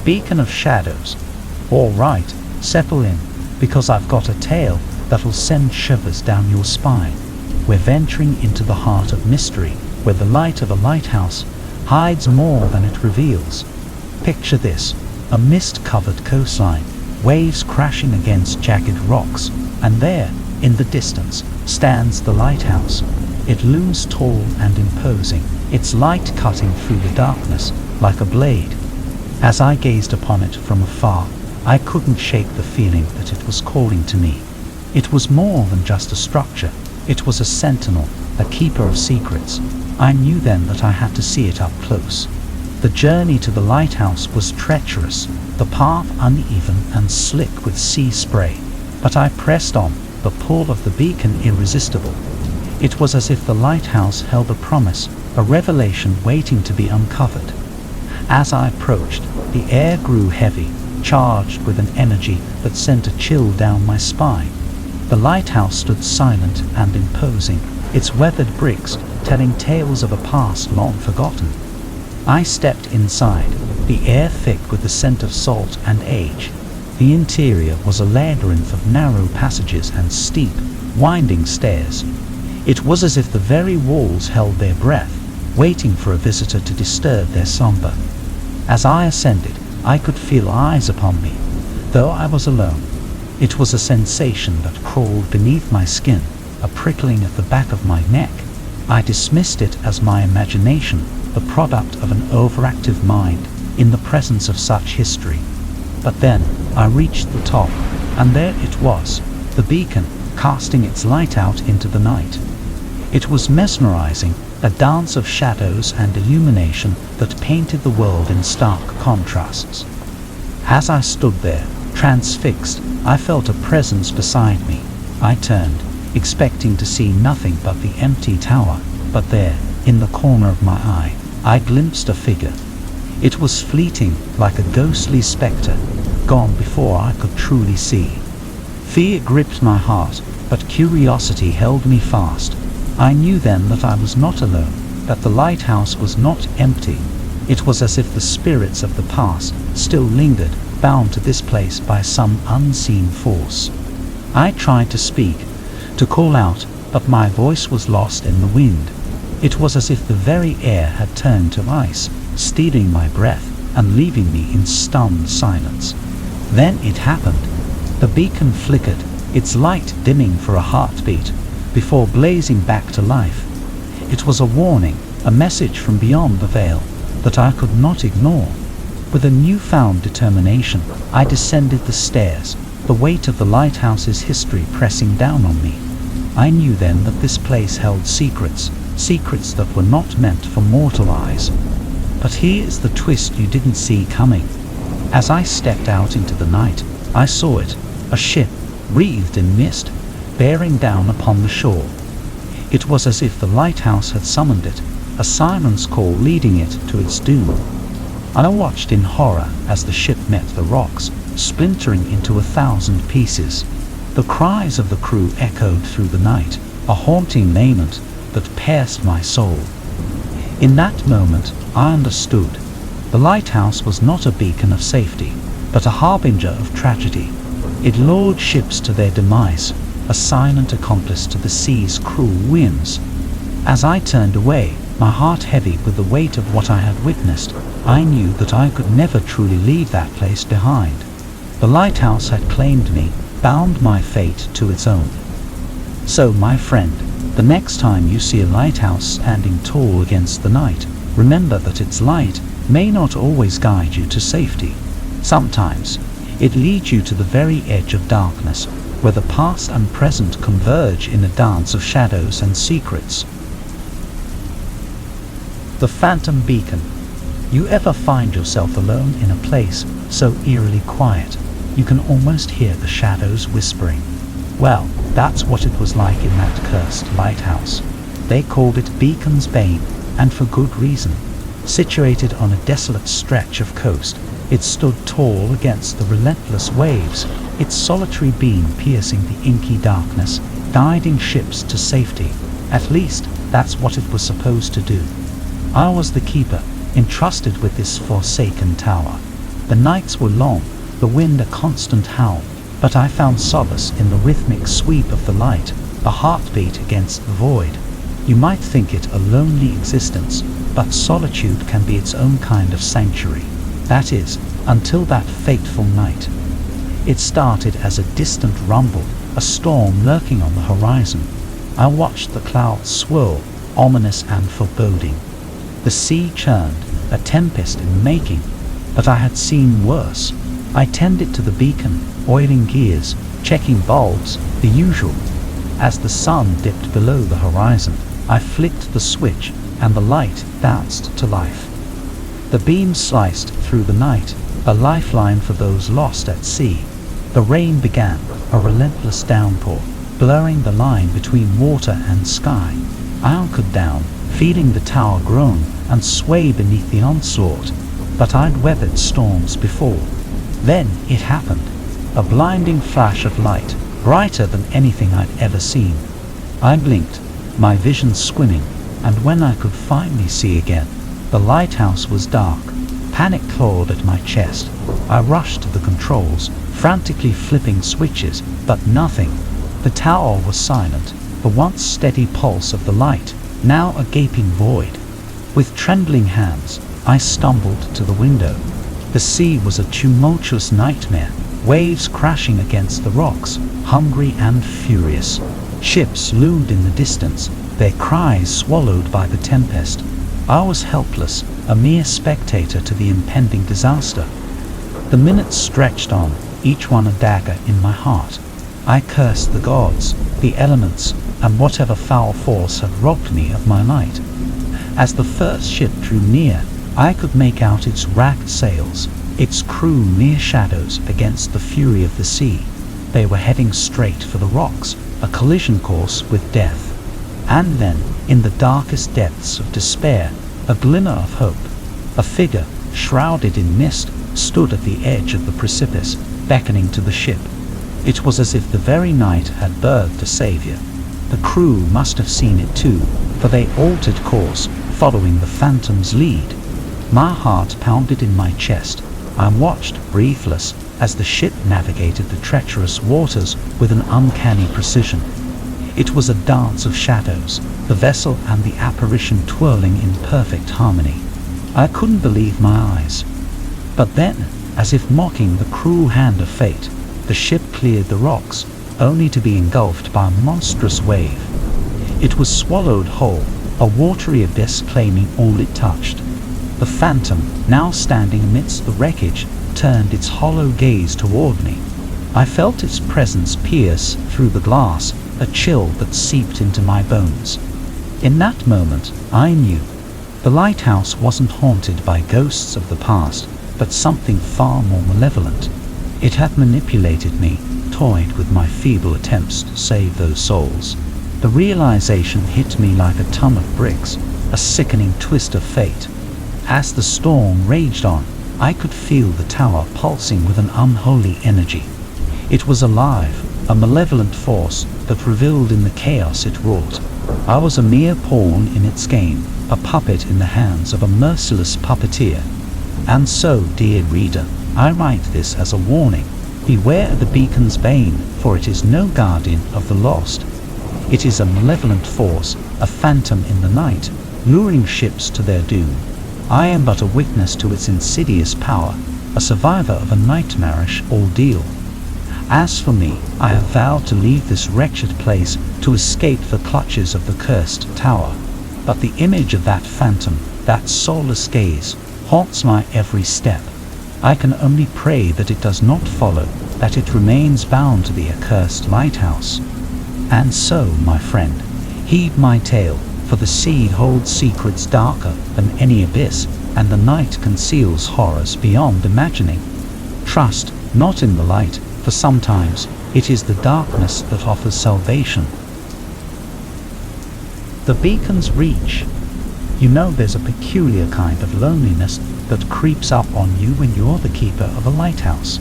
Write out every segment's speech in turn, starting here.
Beacon of shadows. All right, settle in, because I've got a tale that'll send shivers down your spine. We're venturing into the heart of mystery, where the light of a lighthouse hides more than it reveals. Picture this, a mist-covered coastline, waves crashing against jagged rocks, and there, in the distance, stands the lighthouse. It looms tall and imposing, its light cutting through the darkness like a blade. As I gazed upon it from afar, I couldn't shake the feeling that it was calling to me. It was more than just a structure. It was a sentinel, a keeper of secrets. I knew then that I had to see it up close. The journey to the lighthouse was treacherous, the path uneven and slick with sea spray, but I pressed on, the pull of the beacon irresistible. It was as if the lighthouse held a promise, a revelation waiting to be uncovered. As I approached, the air grew heavy, charged with an energy that sent a chill down my spine. The lighthouse stood silent and imposing, its weathered bricks telling tales of a past long forgotten. I stepped inside, the air thick with the scent of salt and age. The interior was a labyrinth of narrow passages and steep, winding stairs. It was as if the very walls held their breath, waiting for a visitor to disturb their slumber. As I ascended, I could feel eyes upon me, though I was alone. It was a sensation that crawled beneath my skin, a prickling at the back of my neck. I dismissed it as my imagination, the product of an overactive mind in the presence of such history. But then I reached the top, and there it was, the beacon, casting its light out into the night. It was mesmerizing, a dance of shadows and illumination that painted the world in stark contrasts. As I stood there, transfixed, I felt a presence beside me. I turned, expecting to see nothing but the empty tower, but there, in the corner of my eye, I glimpsed a figure. It was fleeting, like a ghostly spectre, gone before I could truly see. Fear gripped my heart, but curiosity held me fast. I knew then that I was not alone, that the lighthouse was not empty. It was as if the spirits of the past still lingered, bound to this place by some unseen force. I tried to speak, to call out, but my voice was lost in the wind. It was as if the very air had turned to ice, stealing my breath and leaving me in stunned silence. Then it happened. The beacon flickered, its light dimming for a heartbeat, before blazing back to life. It was a warning, a message from beyond the veil, that I could not ignore. With a newfound determination, I descended the stairs, the weight of the lighthouse's history pressing down on me. I knew then that this place held secrets, secrets that were not meant for mortal eyes. But here is the twist you didn't see coming. As I stepped out into the night, I saw it, a ship, wreathed in mist, bearing down upon the shore. It was as if the lighthouse had summoned it, a siren's call leading it to its doom. I watched in horror as the ship met the rocks, splintering into 1,000 pieces. The cries of the crew echoed through the night, a haunting lament that pierced my soul. In that moment, I understood. The lighthouse was not a beacon of safety, but a harbinger of tragedy. It lured ships to their demise, a silent accomplice to the sea's cruel whims. As I turned away, my heart heavy with the weight of what I had witnessed, I knew that I could never truly leave that place behind. The lighthouse had claimed me, bound my fate to its own. So, my friend, the next time you see a lighthouse standing tall against the night, remember that its light may not always guide you to safety. Sometimes, it leads you to the very edge of darkness, where the past and present converge in a dance of shadows and secrets. The Phantom Beacon. You ever find yourself alone in a place so eerily quiet, you can almost hear the shadows whispering? Well, that's what it was like in that cursed lighthouse. They called it Beacon's Bane, and for good reason. Situated on a desolate stretch of coast, it stood tall against the relentless waves, its solitary beam piercing the inky darkness, guiding ships to safety. At least, that's what it was supposed to do. I was the keeper, entrusted with this forsaken tower. The nights were long, the wind a constant howl, but I found solace in the rhythmic sweep of the light, a heartbeat against the void. You might think it a lonely existence, but solitude can be its own kind of sanctuary. That is, until that fateful night. It started as a distant rumble, a storm lurking on the horizon. I watched the clouds swirl, ominous and foreboding. The sea churned, a tempest in making, but I had seen worse. I tended to the beacon, oiling gears, checking bulbs, the usual. As the sun dipped below the horizon, I flicked the switch, and the light danced to life. The beam sliced through the night, a lifeline for those lost at sea. The rain began, a relentless downpour, blurring the line between water and sky. I anchored down, feeling the tower groan and sway beneath the onslaught, but I'd weathered storms before. Then it happened, a blinding flash of light, brighter than anything I'd ever seen. I blinked, my vision swimming, and when I could finally see again, the lighthouse was dark. Panic clawed at my chest. I rushed to the controls, frantically flipping switches, but nothing. The tower was silent, the once steady pulse of the light, now a gaping void. With trembling hands, I stumbled to the window. The sea was a tumultuous nightmare, waves crashing against the rocks, hungry and furious. Ships loomed in the distance, their cries swallowed by the tempest. I was helpless, a mere spectator to the impending disaster. The minutes stretched on, each one a dagger in my heart. I cursed the gods, the elements, and whatever foul force had robbed me of my light. As the first ship drew near, I could make out its ragged sails, its crew mere shadows against the fury of the sea. They were heading straight for the rocks, a collision course with death. And then, in the darkest depths of despair, a glimmer of hope. A figure, shrouded in mist, stood at the edge of the precipice, beckoning to the ship. It was as if the very night had birthed a savior. The crew must have seen it too, for they altered course, following the Phantom's lead. My heart pounded in my chest. I watched, breathless, as the ship navigated the treacherous waters with an uncanny precision. It was a dance of shadows, the vessel and the apparition twirling in perfect harmony. I couldn't believe my eyes. But then, as if mocking the cruel hand of fate, the ship cleared the rocks, only to be engulfed by a monstrous wave. It was swallowed whole, a watery abyss claiming all it touched. The Phantom, now standing amidst the wreckage, turned its hollow gaze toward me. I felt its presence pierce through the glass, a chill that seeped into my bones. In that moment, I knew. The lighthouse wasn't haunted by ghosts of the past, but something far more malevolent. It had manipulated me, toyed with my feeble attempts to save those souls. The realization hit me like a ton of bricks, a sickening twist of fate. As the storm raged on, I could feel the tower pulsing with an unholy energy. It was alive, a malevolent force that reveled in the chaos it wrought. I was a mere pawn in its game, a puppet in the hands of a merciless puppeteer. And so, dear reader, I write this as a warning. Beware the beacon's bane, for it is no guardian of the lost. It is a malevolent force, a phantom in the night, luring ships to their doom. I am but a witness to its insidious power, a survivor of a nightmarish ordeal. As for me, I have vowed to leave this wretched place to escape the clutches of the cursed tower. But the image of that phantom, that soulless gaze, haunts my every step. I can only pray that it does not follow, that it remains bound to the accursed lighthouse. And so, my friend, heed my tale, for the sea holds secrets darker than any abyss, and the night conceals horrors beyond imagining. Trust not in the light, for sometimes it is the darkness that offers salvation. The beacon's reach. You know, there's a peculiar kind of loneliness that creeps up on you when you're the keeper of a lighthouse.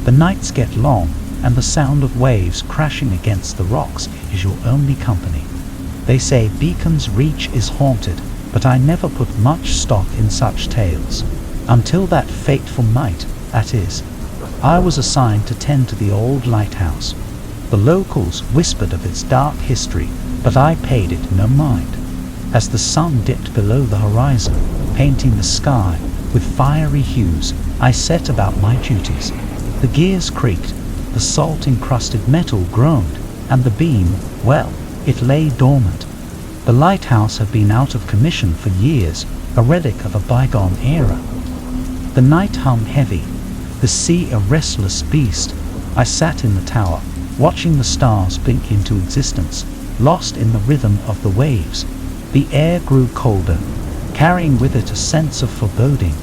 The nights get long, and the sound of waves crashing against the rocks is your only company. They say Beacon's Reach is haunted, but I never put much stock in such tales. Until that fateful night, that is. I was assigned to tend to the old lighthouse. The locals whispered of its dark history, but I paid it no mind. As the sun dipped below the horizon, painting the sky with fiery hues, I set about my duties. The gears creaked, the salt-encrusted metal groaned, and the beam, well, it lay dormant. The lighthouse had been out of commission for years, a relic of a bygone era. The night hummed heavy, the sea a restless beast. I sat in the tower, watching the stars blink into existence, lost in the rhythm of the waves. The air grew colder, carrying with it a sense of foreboding.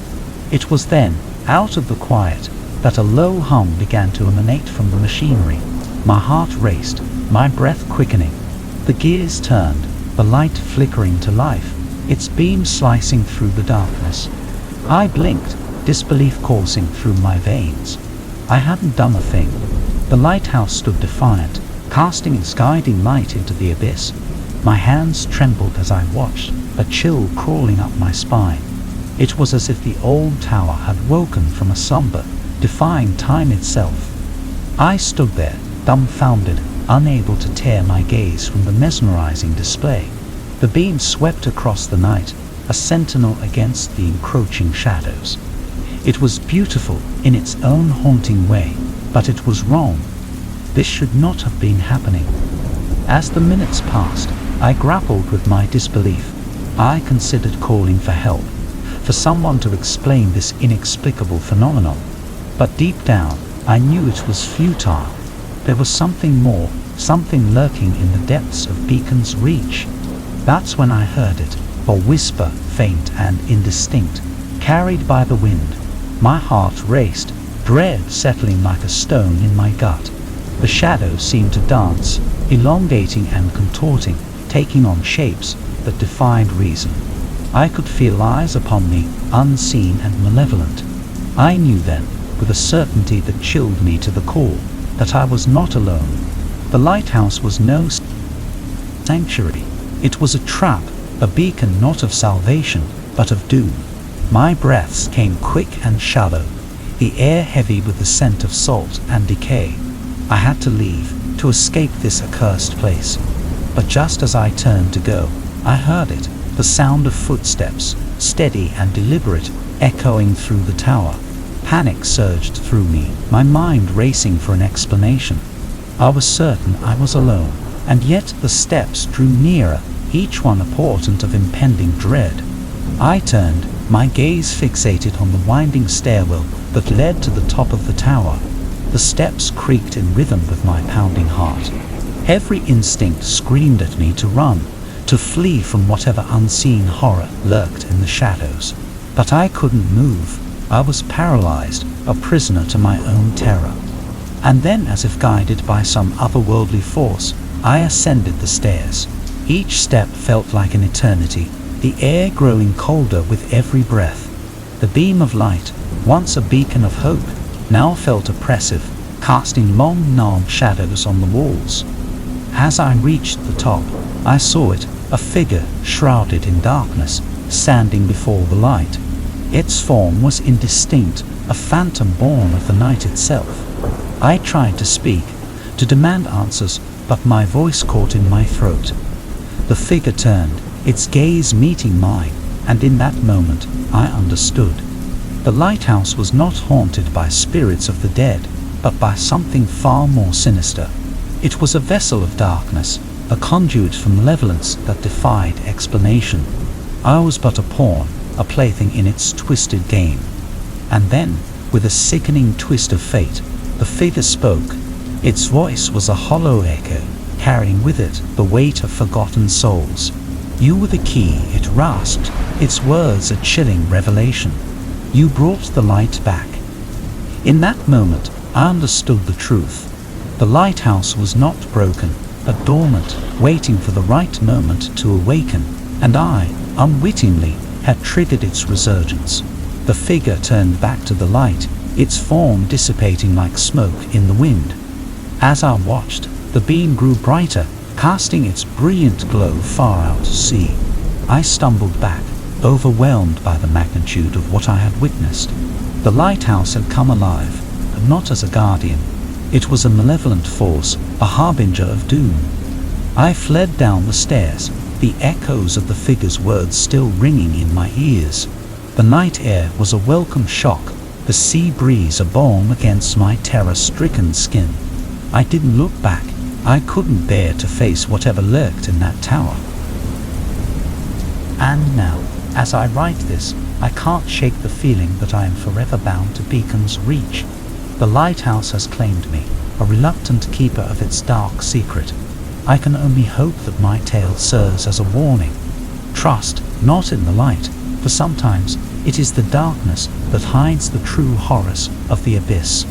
It was then, out of the quiet, that a low hum began to emanate from the machinery. My heart raced, my breath quickening. The gears turned, the light flickering to life, its beam slicing through the darkness. I blinked, disbelief coursing through my veins. I hadn't done a thing. The lighthouse stood defiant, casting its guiding light into the abyss. My hands trembled as I watched, a chill crawling up my spine. It was as if the old tower had woken from a slumber, defying time itself. I stood there, dumbfounded, unable to tear my gaze from the mesmerizing display. The beam swept across the night, a sentinel against the encroaching shadows. It was beautiful in its own haunting way, but it was wrong. This should not have been happening. As the minutes passed, I grappled with my disbelief. I considered calling for help, for someone to explain this inexplicable phenomenon. But deep down, I knew it was futile. There was something more, something lurking in the depths of Beacon's reach. That's when I heard it, a whisper, faint and indistinct, carried by the wind. My heart raced, dread settling like a stone in my gut. The shadows seemed to dance, elongating and contorting, taking on shapes that defied reason. I could feel eyes upon me, unseen and malevolent. I knew then, with a certainty that chilled me to the core, that I was not alone. The lighthouse was no sanctuary. It was a trap, a beacon not of salvation, but of doom. My breaths came quick and shallow, the air heavy with the scent of salt and decay. I had to leave, to escape this accursed place. But just as I turned to go, I heard it, the sound of footsteps, steady and deliberate, echoing through the tower. Panic surged through me, my mind racing for an explanation. I was certain I was alone, and yet the steps drew nearer, each one a portent of impending dread. I turned, my gaze fixated on the winding stairwell that led to the top of the tower. The steps creaked in rhythm with my pounding heart. Every instinct screamed at me to run, to flee from whatever unseen horror lurked in the shadows. But I couldn't move. I was paralyzed, a prisoner to my own terror. And then, as if guided by some otherworldly force, I ascended the stairs. Each step felt like an eternity, the air growing colder with every breath. The beam of light, once a beacon of hope, now felt oppressive, casting long, gnarled shadows on the walls. As I reached the top, I saw it, a figure shrouded in darkness, standing before the light. Its form was indistinct, a phantom born of the night itself. I tried to speak, to demand answers, but my voice caught in my throat. The figure turned, its gaze meeting mine, and in that moment, I understood. The lighthouse was not haunted by spirits of the dead, but by something far more sinister. It was a vessel of darkness, a conduit for malevolence that defied explanation. I was but a pawn, a plaything in its twisted game. And then, with a sickening twist of fate, the figure spoke. Its voice was a hollow echo, carrying with it the weight of forgotten souls. You were the key, it rasped, its words a chilling revelation. You brought the light back. In that moment, I understood the truth. The lighthouse was not broken, but dormant, waiting for the right moment to awaken, and I, unwittingly, had triggered its resurgence. The figure turned back to the light, its form dissipating like smoke in the wind. As I watched, the beam grew brighter, casting its brilliant glow far out to sea. I stumbled back, overwhelmed by the magnitude of what I had witnessed. The lighthouse had come alive, but not as a guardian. It was a malevolent force, a harbinger of doom. I fled down the stairs, the echoes of the figure's words still ringing in my ears. The night air was a welcome shock, the sea breeze a balm against my terror-stricken skin. I didn't look back. I couldn't bear to face whatever lurked in that tower. And now, as I write this, I can't shake the feeling that I am forever bound to Beacon's reach. The lighthouse has claimed me, a reluctant keeper of its dark secret. I can only hope that my tale serves as a warning. Trust not in the light, for sometimes it is the darkness that hides the true horrors of the abyss.